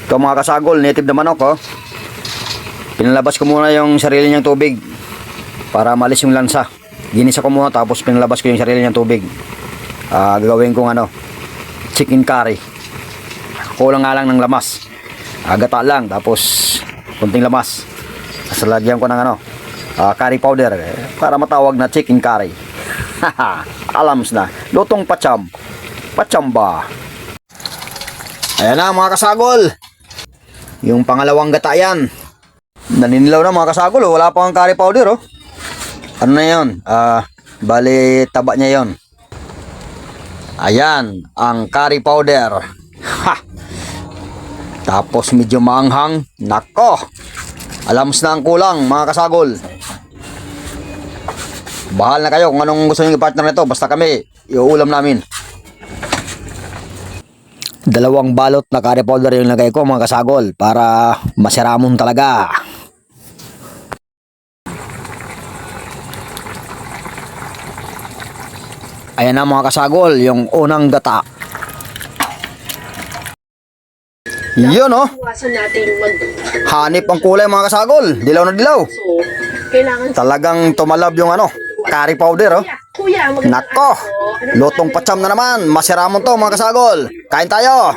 Ito mga kasagol, native na manok oh. Pinalabas ko muna yung sarili niyang tubig para malis yung lansa. Ginisa ko muna tapos pinalabas ko yung sarili niyang tubig. Gagawin kong chicken curry. Kulang nga lang ng lamas. Gata lang tapos kunting lamas. Tapos lagyan ko ng curry powder para matawag na chicken curry. Alams na. Lutong pacham. Pachamba. Ayan na mga kasagol. Yung pangalawang gata yan. Naninilaw na mga kasagol oh. Wala pang curry powder oh. Ano na yun? Bali taba niya yon. Ayan ang curry powder. Ha! Tapos medyo maanghang. Nako! Alams na ang kulang mga kasagol. Bahal na kayo kung anong gusto nyo i-partner nito. Basta kami, iuulam namin. Dalawang balot na curry powder yung lagay ko mga kasagol para masiramon talaga. Ayan na mga kasagol, yung unang gata. Yun oh. Hanip ang kulay mga kasagol. Dilaw na dilaw. Talagang tumalab yung curry powder oh. Nako, lutong pacham na naman. Masiramon to mga kasagol. Kain tayo.